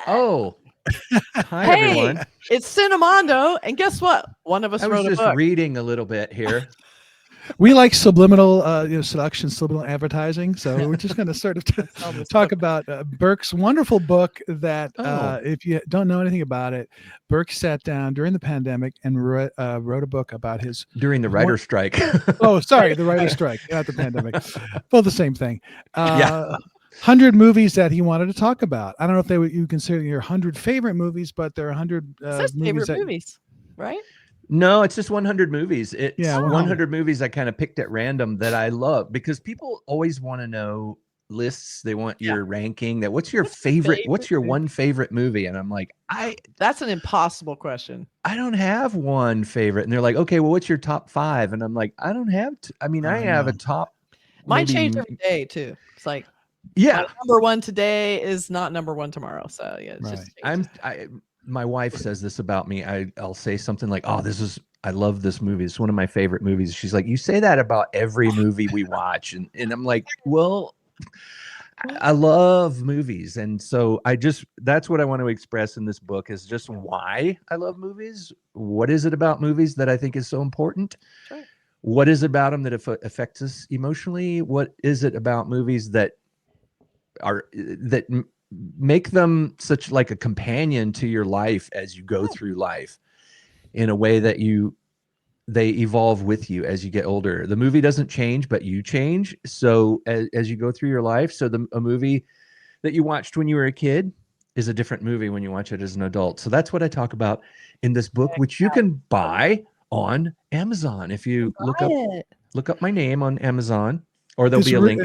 Oh, hi Hey, everyone. it's Cinemondo, and guess what? One of us I was wrote a just book. reading a little bit here. We like subliminal seduction, subliminal advertising. So we're just going to sort of talk about Burke's wonderful book that if you don't know anything about it, Burke sat down during the pandemic and wrote a book about his... During the writer's strike. Oh, sorry, the writer's strike, not the pandemic. Both the same thing. Yeah. 100 movies that he wanted to talk about. I don't know if you consider your 100 favorite movies, but there are 100 movies, right? No, it's just 100 movies. It's 100 100 movies I kind of picked at random that I love, because people always want to know lists. They want your ranking. That what's your favorite? What's your one favorite movie? And I'm like, that's an impossible question. I don't have one favorite. And they're like, okay, well, what's your top 5? And I'm like, I don't have. I have a top. Mine change every day too. It's like, number one today is not number one tomorrow. So yeah, it's just my wife says this about me. I'll say something like, oh, I love this movie. It's one of my favorite movies. She's like, you say that about every movie we watch. And I'm like, well, I love movies. And so that's what I want to express in this book, is just why I love movies. What is it about movies that I think is so important? Sure. What is about them that affects us emotionally? What is it about movies that make them such like a companion to your life as you go through life, in a way that they evolve with you as you get older? The movie doesn't change, but you change. So as you go through your life, so a movie that you watched when you were a kid is a different movie when you watch it as an adult. So that's what I talk about in this book, which you can buy on Amazon. If you look up my name on Amazon, or there'll be a link.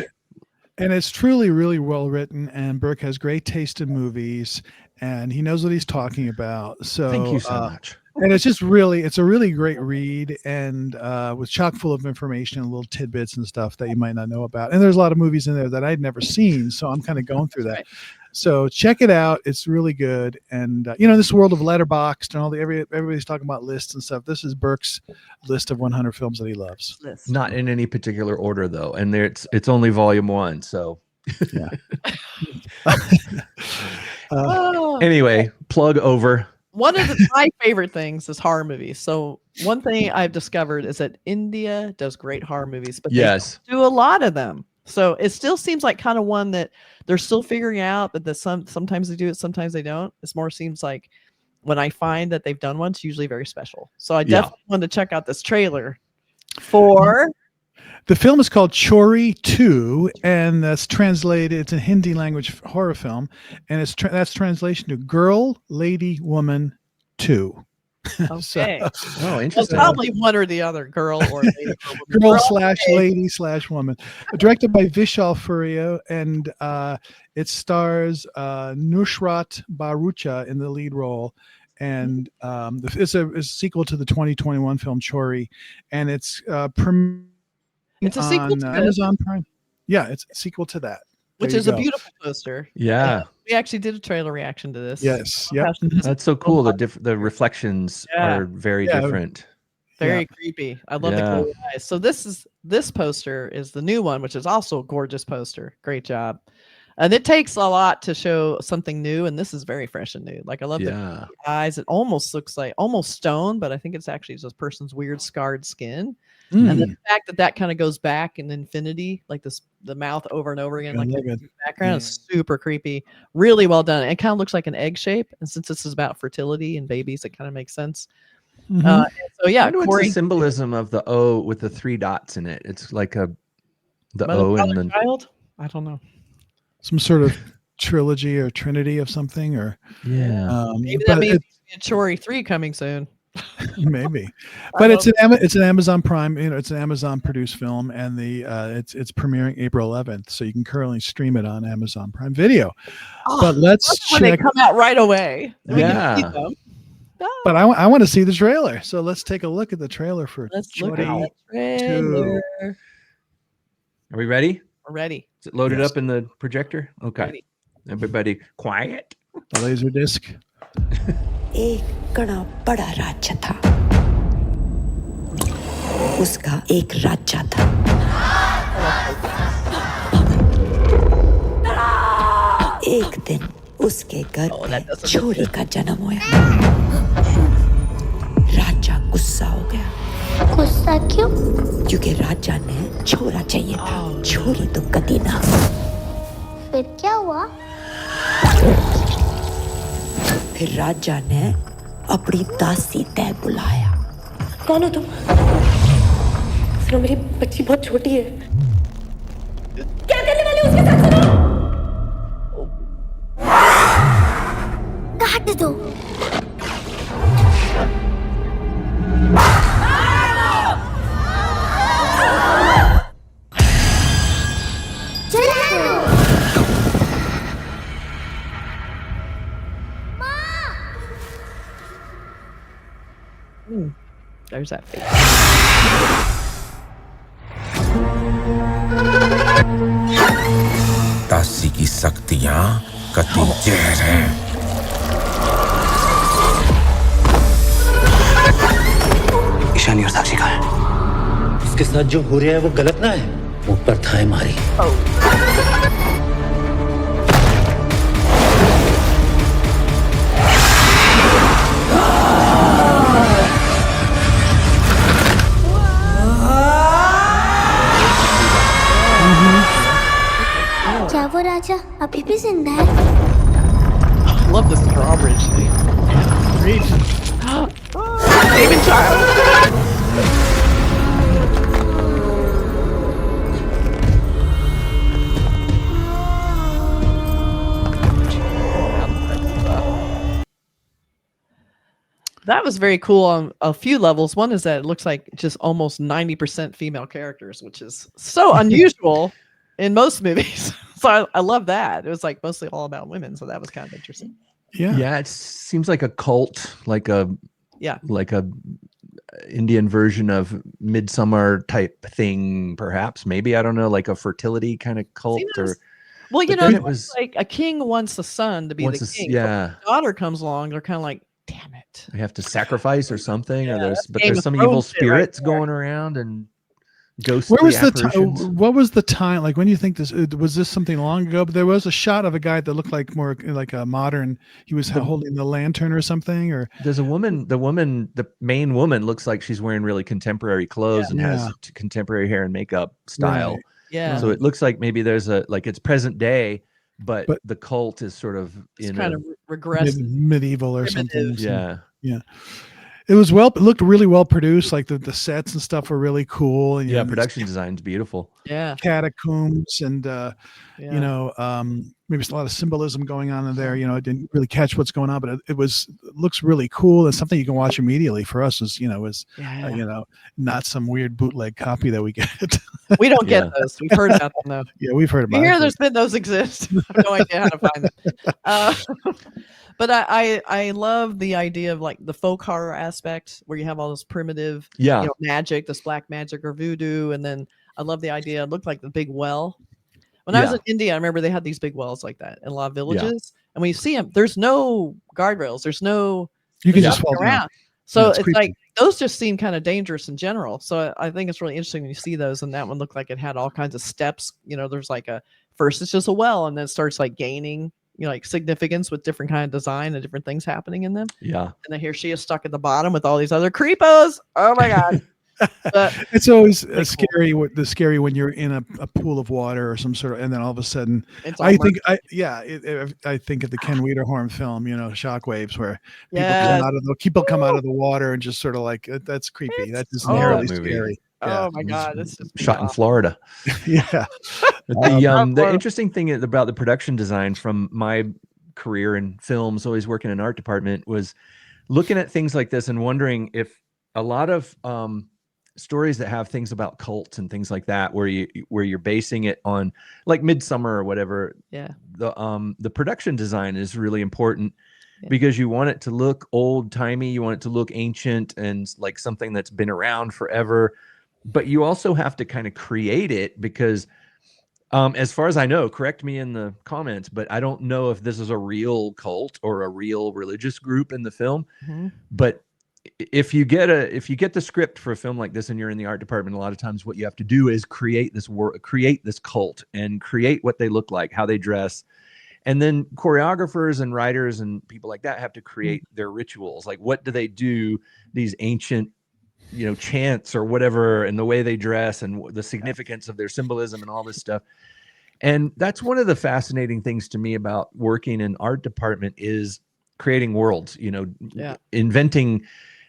And it's truly, really well written. And Burke has great taste in movies, and he knows what he's talking about. So thank you so much. And it's a really great read, and was chock full of information and little tidbits and stuff that you might not know about. And there's a lot of movies in there that I'd never seen, so I'm kind of going through that. So check it out; it's really good. And this world of Letterboxd and everybody's talking about lists and stuff. This is Burke's list of 100 films that he loves. Not in any particular order, though, and it's only volume 1. So yeah. Anyway, plug over. One of my favorite things is horror movies. So one thing I've discovered is that India does great horror movies, but they do a lot of them. So it still seems like kind of one that they're still figuring out, that sometimes they do it, sometimes they don't. It more seems like when I find that they've done one, it's usually very special. So I definitely want to check out this trailer for... The film is called Chhorii 2, and that's translated. It's a Hindi language horror film, and that's translation to Girl, Lady, Woman 2. Okay. Interesting. Well, probably one or the other, girl or lady. Girl/lady/woman. Directed by Vishal Furia, and it stars Nushrratt Bharuccha in the lead role. And it's a sequel to the 2021 film Chhorii, and it's a sequel to Amazon Prime. Yeah, it's a sequel to that. Which is a beautiful poster. Yeah. We actually did a trailer reaction to this. Yes. Yeah. That's so cool. The reflections are very different. Very creepy. I love the cool eyes. So this poster is the new one, which is also a gorgeous poster. Great job. And it takes a lot to show something new, and this is very fresh and new. Like, I love the eyes. It almost looks like stone, but I think it's actually this person's weird scarred skin. And the fact that kind of goes back in infinity, like the mouth over and over again, like the background is super creepy. Really well done. It kind of looks like an egg shape, and since this is about fertility and babies, it kind of makes sense. So yeah, what's the symbolism of the O with the 3 dots in it? It's like the O and the child. I don't know. Some sort of trilogy or trinity of something, or maybe that means Chhorii 3 coming soon. Maybe, but it's an Amazon Prime. It's an Amazon produced film, and it's premiering April 11th, so you can currently stream it on Amazon Prime Video. But let's check. They come out right away. Yeah. But I want to see the trailer, so let's take a look at the trailer for. Let's look at the trailer. Are we ready? We're ready. Is it loaded up in the projector? Okay. Ready. Everybody quiet. The laser disc. एक बड़ा बड़ा राज्य था, उसका एक राजा था। एक दिन उसके घर Oh, पे that doesn't look छोरी good. का जन्म होया राजा गुस्सा हो गया गुस्सा क्यों क्योंकि राजा ने छोरा चाहिए था छोरी तो कदी ना फिर क्या हुआ फिर राजा ने अपनी दासी तय बुलाया कौन हो तुम सुनो मेरी बच्ची बहुत छोटी है क्या करने वाले हो उसके साथ सुनो काट दो There's that face. दासी की शक्तियां कति जहर हैं ईशानी और साक्षी कहाँ है इसके साथ जो हो रहा है वो गलत ना है ऊपर थाए मारी क्या वो राजा अभी भी जिंदा है I love this drawbridge thing. Great. David Child. That was very cool on a few levels. One is that it looks like just almost 90% female characters, which is so unusual in most movies. So I love that. It was like mostly all about women. So that was kind of interesting. Yeah, it seems like a cult, like a Yeah. Indian version of Midsummer type thing, perhaps. Maybe, I don't know, like a fertility kind of cult. See, Or well, you but know, then it was like a king wants a son to be the king. But yeah, when the daughter comes along, they're kind of like, damn it. they have to sacrifice or something, Yeah, or that's but Game there's of some Thrones evil shit right spirits there. going around and ghostly Where was the apparitions. time? What was the time? Like when you think this was this something long ago? But there was a shot of a guy that looked like more like a modern. He was holding the lantern or something. Or There's a woman. The main woman looks like she's wearing really contemporary clothes and has contemporary hair and makeup style. Right. Yeah. So it looks like maybe there's it's present day, but the cult is sort of It's in kind of regressive. medieval or primitive. something. yeah. It was it looked really well produced. Like the sets and stuff were really cool. And, Yeah, production design's beautiful. Yeah. Catacombs and you know, maybe a lot of symbolism going on in there. You know, I didn't really catch what's going on, but it looks really cool and something you can watch immediately. For us, you know, not some weird bootleg copy that we get. We don't get those. We've heard about them though. Yeah, we've heard about We hear it. those exist. I have no idea how to find them. But I love the idea of like the folk horror aspect where you have all this primitive magic, this black magic or voodoo, and then I love the idea. It looked like the big well. When I was in India, I remember they had these big wells like that in a lot of villages. And when you see them, there's no guardrails. There's no you can just fall around. down. So it's it's creepy. like those just seem kind of dangerous in general. So I think it's really interesting when you see those. And that one looked like it had all kinds of steps. You know, there's like first it's just a well, and then it starts like gaining, you know, like significance with different kind of design and different things happening in them. Yeah. And then here she is stuck at the bottom with all these other creepos. Oh my god. But It's always scary. Scary when you're in a pool of water or some sort of, and then all of a sudden, it's all I think of the Ken Wiederhorn film, you know, Shockwaves, where people come out of the water and just sort of like that's creepy. That's just inherently that movie. scary. Oh my god, it's just Shot in Florida. Yeah. The interesting thing about the production design from my career in films, always working in art department, was looking at things like this and wondering if a lot of stories that have things about cults and things like that, where you're basing it on like Midsummer or whatever. Yeah. The production design is really important because you want it to look old timey, you want it to look ancient and like something that's been around forever. But you also have to kind of create it because, as far as I know, correct me in the comments, but I don't know if this is a real cult or a real religious group in the film. Mm-hmm. But if you get the script for a film like this and you're in the art department, a lot of times what you have to do is create this cult and create what they look like, how they dress, And then choreographers and writers and people like that have to create their rituals. Like, what do they do? These ancient, chants or whatever, and the way they dress and the significance of their symbolism and all this stuff. And that's one of the fascinating things to me about working in art department is creating worlds, inventing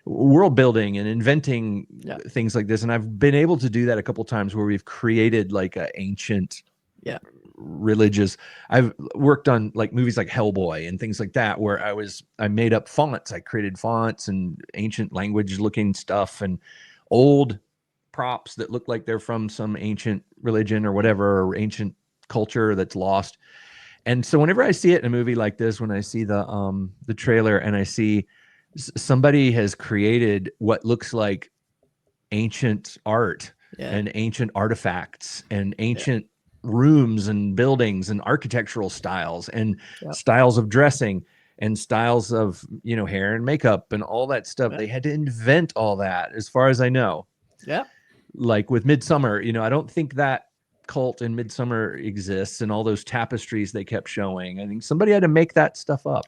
world building and inventing things like this. And I've been able to do that a couple times where we've created like an ancient religious. I've worked on like movies like Hellboy and things like that, where I made up fonts. I created fonts and ancient language looking stuff and old props that look like they're from some ancient religion or whatever, or ancient culture that's lost. And so whenever I see it in a movie like this, when I see the trailer and I see somebody has created what looks like ancient art and ancient artifacts and ancient rooms and buildings and architectural styles and styles of dressing and styles of, hair and makeup and all that stuff. They had to invent all that, as far as I know. Yeah. Like with Midsummer, I don't think that cult in Midsummer exists, and all those tapestries they kept showing. I think somebody had to make that stuff up,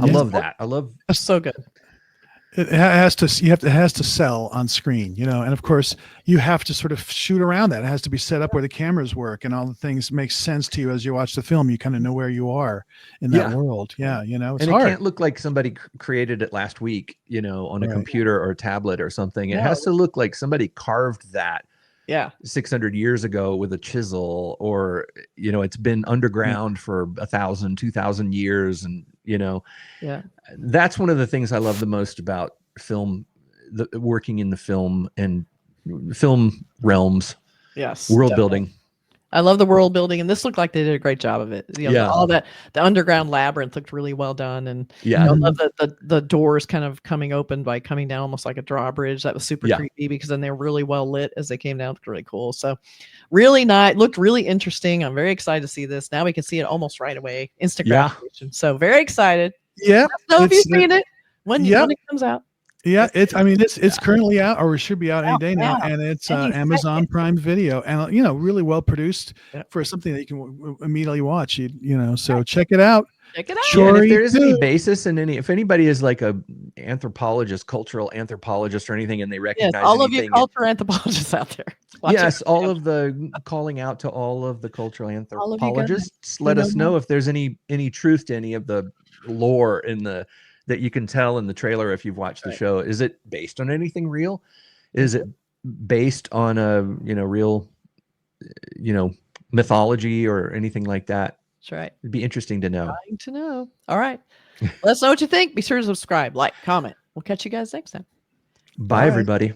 I love that. That's so good. It has to sell on screen, and of course you have to sort of shoot around that. It has to be set up where the cameras work and all the things make sense to you as you watch the film. You kind of know where you are in that world. Yeah. It's hard. It can't look like somebody created it last week, on a computer or a tablet or something. It has to look like somebody carved that 600 years ago with a chisel, or, it's been underground for 1,000, 2,000 years. And, that's one of the things I love the most about film, working in the film and film realms. Yes. World building. I love the world building, and this looked like they did a great job of it. All that, the underground labyrinth looked really well done, and I love the doors kind of coming open by coming down almost like a drawbridge. That was super creepy, because then they were really well lit as they came down. It looked really cool. So really nice, looked really interesting. I'm very excited to see this. Now we can see it almost right away, instant gratification. So very excited. Yeah. So if you've seen it when it comes out. Yeah, it's currently out, or it should be out any day now, and it's Amazon Prime Video, and really well produced for something that you can immediately watch. So check it out. Check it out. Sure. If there is any basis in if anybody is like a anthropologist, cultural anthropologist, or anything, and they recognize all of you cultural anthropologists out there. All of the calling out to all of the cultural anthropologists. Let us know if there's any truth to any of the lore in that you can tell in the trailer if you've watched the show. Is it based on anything real? Is it based on a real mythology or anything like that? That's right. It'd be interesting to know. Trying to know. All right. Let us know what you think. Be sure to subscribe, like, comment. We'll catch you guys next time. Bye, everybody.